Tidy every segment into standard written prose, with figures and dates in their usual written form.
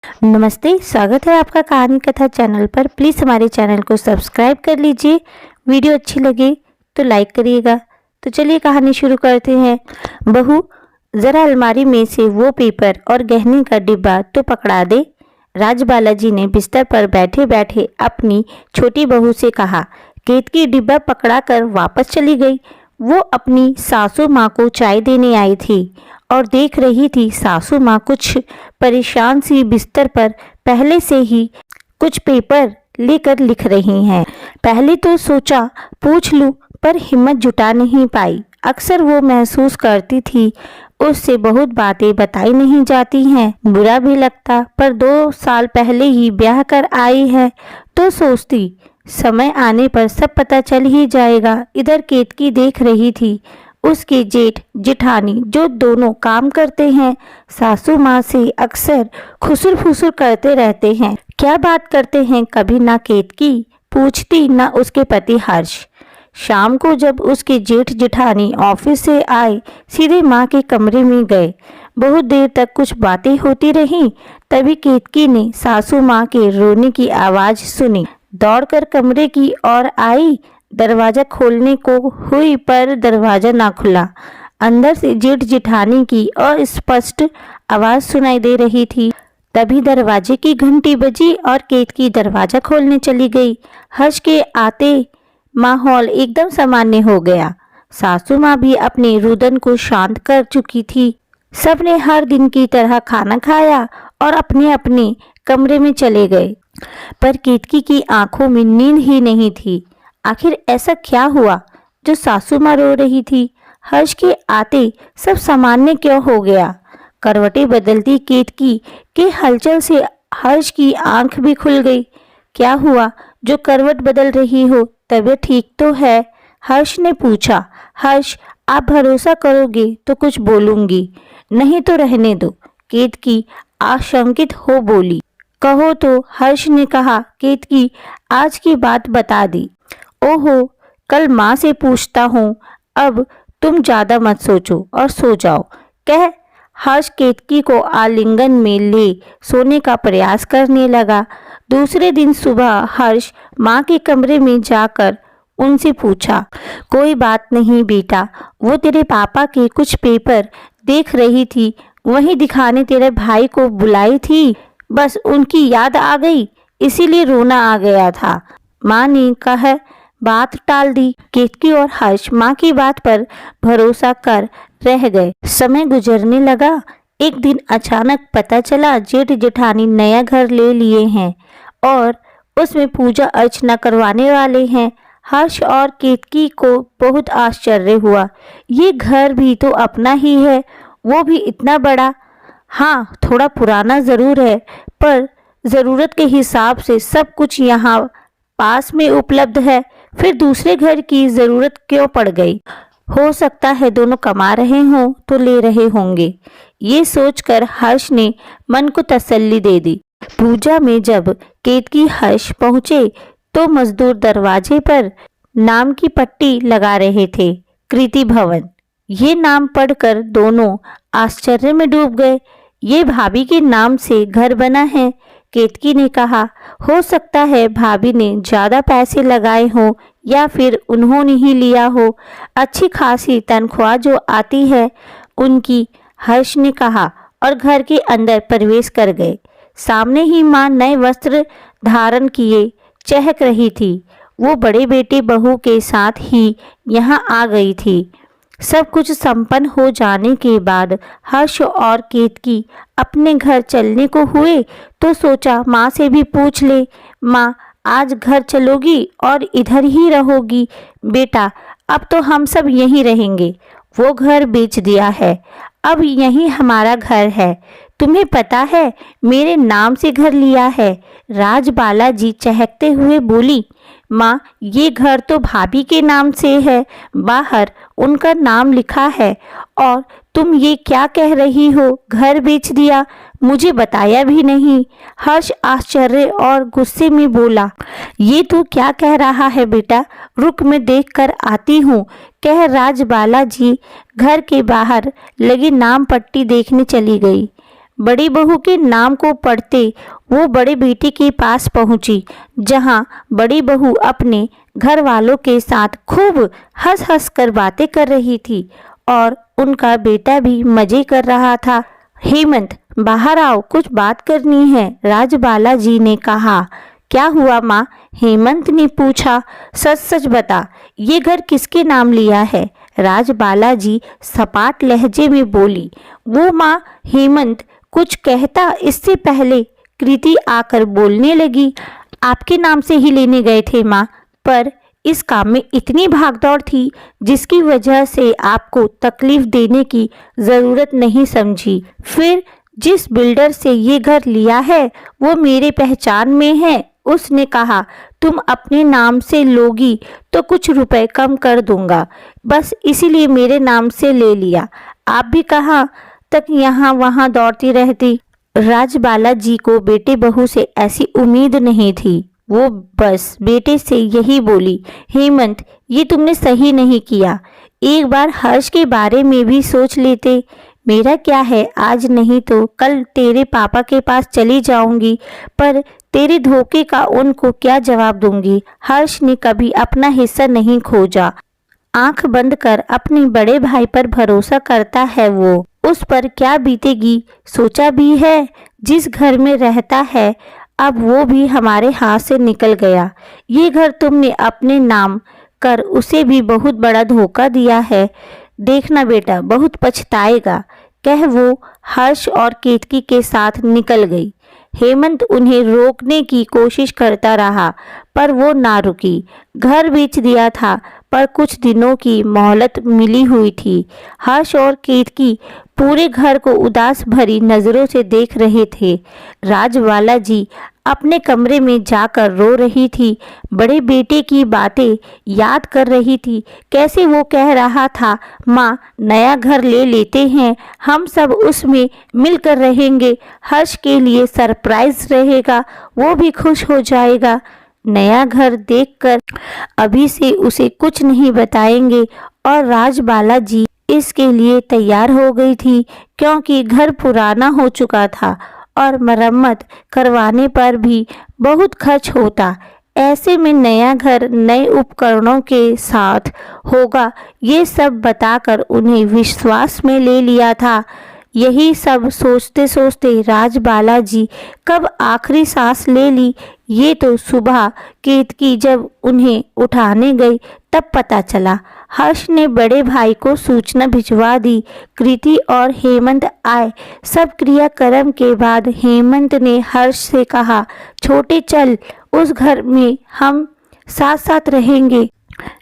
नमस्ते, स्वागत है आपका कहानी कथा चैनल पर। प्लीज़ हमारे चैनल को सब्सक्राइब कर लीजिए। वीडियो अच्छी लगे तो लाइक करिएगा। तो चलिए कहानी शुरू करते हैं। बहू, ज़रा अलमारी में से वो पेपर और गहने का डिब्बा तो पकड़ा दे। राजबाला जी ने बिस्तर पर बैठे बैठे अपनी छोटी बहू से कहा। केतकी डिब्बा पकड़ा कर वापस चली गई। वो अपनी सासू माँ को चाय देने आई थी और देख रही थी सासू माँ कुछ परेशान सी बिस्तर पर पहले से ही कुछ पेपर लेकर लिख रही हैं। पहले तो सोचा पूछ लूं, पर हिम्मत जुटा नहीं पाई। अक्सर वो महसूस करती थी उससे बहुत बातें बताई नहीं जाती हैं। बुरा भी लगता, पर 2 साल पहले ही ब्याह कर आई है तो सोचती समय आने पर सब पता चल ही जाएगा। इधर केतकी देख रही थी उसके जेठ जेठानी जो दोनों काम करते हैं सासू माँ से अक्सर खुसुर फुसुर करते रहते हैं। क्या बात करते हैं कभी ना केतकी पूछती ना उसके पति हर्ष। शाम को जब उसके जेठ जेठानी ऑफिस से आए सीधे माँ के कमरे में गए। बहुत देर तक कुछ बातें होती रहीं। तभी केतकी ने सासू माँ के रोने की आवाज़ सुनी। दौड़कर कमरे की ओर आई। दरवाज़ा खोलने को हुई पर दरवाज़ा ना खुला। अंदर से जेठ जेठानी की अस्पष्ट आवाज़ सुनाई दे रही थी। तभी दरवाजे की घंटी बजी और केतकी दरवाज़ा खोलने चली गई। हर्ष के आते माहौल एकदम सामान्य हो गया। सासू माँ भी अपने रुदन को शांत कर चुकी थी। सबने हर दिन की तरह खाना खाया और अपने अपने कमरे में चले गए, पर केतकी की आंखों में नींद ही नहीं थी। आखिर ऐसा क्या हुआ जो सासू माँ रो रही थी? हर्ष के आते सब सामान्य क्यों हो गया? करवटें बदलती केतकी के हलचल से हर्ष की आंख भी खुल गई। क्या हुआ जो करवट बदल रही हो? तबीयत ठीक तो है? हर्ष ने पूछा। हर्ष, आप भरोसा करोगे तो कुछ बोलूंगी, नहीं तो रहने दो, केतकी आशंकित हो बोली। कहो तो, हर्ष ने कहा। केतकी आज की बात बता दी। ओहो, कल माँ से पूछता हूँ, अब तुम ज्यादा मत सोचो और सो जाओ, कह हर्ष केतकी को आलिंगन में ले सोने का प्रयास करने लगा। दूसरे दिन सुबह हर्ष माँ के कमरे में जाकर उनसे पूछा। कोई बात नहीं बेटा, वो तेरे पापा के कुछ पेपर देख रही थी, वही दिखाने तेरे भाई को बुलाई थी। बस उनकी याद आ गई, इसीलिए रोना आ गया था। माँ ने कहा बात टाल दी। केतकी और हर्ष माँ की बात पर भरोसा कर रह गए। समय गुजरने लगा। एक दिन अचानक पता चला जेठ जेठानी नया घर ले लिए हैं और उसमें पूजा अर्चना करवाने वाले हैं। हर्ष और केतकी को बहुत आश्चर्य हुआ। ये घर भी तो अपना ही है, वो भी इतना बड़ा। हाँ, थोड़ा पुराना ज़रूर है, पर ज़रूरत के हिसाब से सब कुछ यहाँ पास में उपलब्ध है। फिर दूसरे घर की ज़रूरत क्यों पड़ गई? हो सकता है दोनों कमा रहे हों तो ले रहे होंगे। ये सोचकर हर्ष ने मन को तसल्ली दे दी। पूजा में जब केतकी हर्ष पहुँचे तो मजदूर दरवाजे पर नाम की पट्टी लगा रहे थे, कृति भवन। ये नाम पढ़कर दोनों आश्चर्य में डूब गए। ये भाभी के नाम से घर बना है, केतकी ने कहा। हो सकता है भाभी ने ज़्यादा पैसे लगाए हों या फिर उन्होंने ही लिया हो। अच्छी खासी तनख्वाह जो आती है उनकी, हर्ष ने कहा और घर के अंदर प्रवेश कर गए। सामने ही माँ नए वस्त्र धारण किए चहक रही थी। वो बड़े बेटे बहू के साथ ही यहाँ आ गई थी। सब कुछ संपन्न हो जाने के बाद हर्ष और केतकी अपने घर चलने को हुए तो सोचा माँ से भी पूछ ले। माँ, आज घर चलोगी और इधर ही रहोगी? बेटा, अब तो हम सब यहीं रहेंगे। वो घर बेच दिया है, अब यहीं हमारा घर है। तुम्हें पता है मेरे नाम से घर लिया है? राजबाला जी चहकते हुए बोली। माँ, ये घर तो भाभी के नाम से है, बाहर उनका नाम लिखा है। और तुम ये क्या कह रही हो, घर बेच दिया? मुझे बताया भी नहीं। हर्ष आश्चर्य और गुस्से में बोला। ये तू क्या कह रहा है बेटा? रुक, मैं देख कर आती हूँ, कह राजबाला जी घर के बाहर लगी नाम पट्टी देखने चली गई। बड़ी बहू के नाम को पढ़ते वो बड़े बेटे के पास पहुंची, जहां बड़ी बहू अपने घर वालों के साथ खूब हंस हंस कर बातें कर रही थी और उनका बेटा भी मजे कर रहा था। हेमंत, बाहर आओ, कुछ बात करनी है, राजबाला जी ने कहा। क्या हुआ माँ? हेमंत ने पूछा। सच सच बता, ये घर किसके नाम लिया है? राजबाला जी सपाट लहजे में बोली। वो माँ, हेमंत कुछ कहता इससे पहले कृति आकर बोलने लगी। आपके नाम से ही लेने गए थे माँ, पर इस काम में इतनी भागदौड़ थी जिसकी वजह से आपको तकलीफ देने की ज़रूरत नहीं समझी। फिर जिस बिल्डर से ये घर लिया है वो मेरे पहचान में है। उसने कहा तुम अपने नाम से लोगी तो कुछ रुपए कम कर दूंगा, बस इसीलिए मेरे नाम से ले लिया। आप भी कहाँ तक यहाँ वहाँ दौड़ती रहती। राजबाला जी को बेटे बहू से ऐसी उम्मीद नहीं थी। वो बस बेटे से यही बोली, हेमंत ये तुमने सही नहीं किया, एक बार हर्ष के बारे में भी सोच लेते। मेरा क्या है, आज नहीं तो कल तेरे पापा के पास चली जाऊंगी, पर तेरे धोखे का उनको क्या जवाब दूंगी। हर्ष ने कभी अपना हिस्सा नहीं खोजा, आंख बंद कर अपने बड़े भाई पर भरोसा करता है वो। उस पर क्या बीतेगी सोचा भी है? जिस घर में रहता है अब वो भी हमारे हाथ से निकल गया। ये घर तुमने अपने नाम कर उसे भी बहुत बड़ा धोखा दिया है। देखना बेटा, बहुत पछताएगा, कह वो हर्ष और केतकी के साथ निकल गई। हेमंत उन्हें रोकने की कोशिश करता रहा पर वो ना रुकी। घर बेच दिया था पर कुछ दिनों की मोहलत मिली हुई थी। हर्ष और केतकी पूरे घर को उदास भरी नज़रों से देख रहे थे। राजबाला जी अपने कमरे में जाकर रो रही थी, बड़े बेटे की बातें याद कर रही थी। कैसे वो कह रहा था, माँ नया घर ले लेते हैं, हम सब उसमें मिलकर रहेंगे, हर्ष के लिए सरप्राइज रहेगा, वो भी खुश हो जाएगा। नया घर देखकर अभी से उसे कुछ नहीं बताएंगे और राजबाला जी इसके लिए तैयार हो गई थी, क्योंकि घर पुराना हो चुका था और मरम्मत करवाने पर भी बहुत खर्च होता। ऐसे में नया घर नए उपकरणों के साथ होगा, ये सब बताकर उन्हें विश्वास में ले लिया था। यही सब सोचते सोचते राजबाला जी कब आखिरी सांस ले ली, ये तो सुबह केतकी जब उन्हें उठाने गई तब पता चला। हर्ष ने बड़े भाई को सूचना भिजवा दी। कृति और हेमंत आए। सब क्रियाक्रम के बाद हेमंत ने हर्ष से कहा, छोटे चल, उस घर में हम साथ साथ रहेंगे।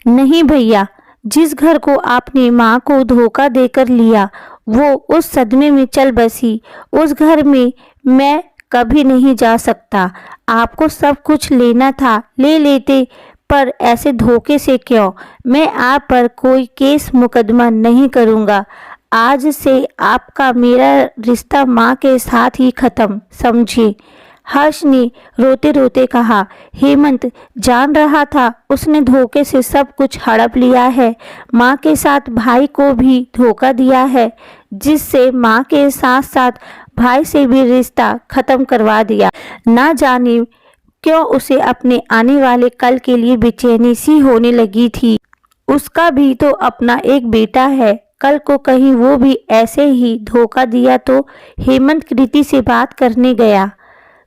नहीं भैया, जिस घर को आपने माँ को धोखा देकर लिया वो उस सदमे में चल बसी। उस घर में मैं कभी नहीं जा सकता। आपको सब कुछ लेना था ले लेते, पर ऐसे धोखे से क्यों? मैं आप पर कोई केस मुकदमा नहीं करूँगा। आज से आपका मेरा रिश्ता माँ के साथ ही खत्म, समझिए। हर्ष ने रोते रोते कहा। हेमंत जान रहा था उसने धोखे से सब कुछ हड़प लिया है, माँ के साथ भाई को भी धोखा दिया है, जिससे माँ के साथ साथ भाई से भी रिश्ता खत्म करवा दिया। ना जाने क्यों उसे अपने आने वाले कल के लिए बेचैनी सी होने लगी थी। उसका भी तो अपना एक बेटा है, कल को कहीं वो भी ऐसे ही धोखा दिया तो। हेमंत कृति से बात करने गया।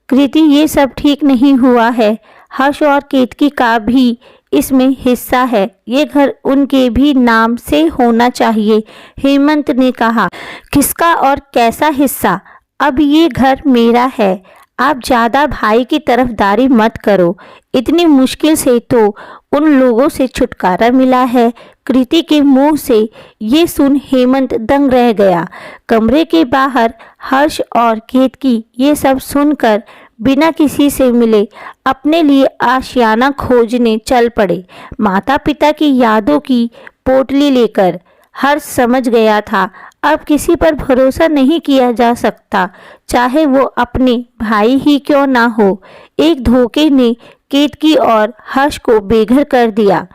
कृति, ये सब ठीक नहीं हुआ है, हर्ष और केतकी का भी इसमें हिस्सा है, ये घर उनके भी नाम से होना चाहिए। हेमंत ने कहा। किसका और कैसा हिस्सा? अब ये घर मेरा है, आप ज़्यादा भाई की तरफदारी मत करो। इतनी मुश्किल से तो उन लोगों से छुटकारा मिला है। कृति के मुंह से ये सुन हेमंत दंग रह गया। कमरे के बाहर हर्ष और केतकी ये सब सुनकर बिना किसी से मिले अपने लिए आशियाना खोजने चल पड़े। माता पिता की यादों की पोटली लेकर। हर्ष समझ गया था अब किसी पर भरोसा नहीं किया जा सकता, चाहे वो अपने भाई ही क्यों ना हो। एक धोखे ने केतकी और हर्ष को बेघर कर दिया।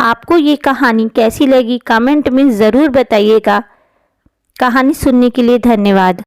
आपको ये कहानी कैसी लगी कमेंट में ज़रूर बताइएगा। कहानी सुनने के लिए धन्यवाद।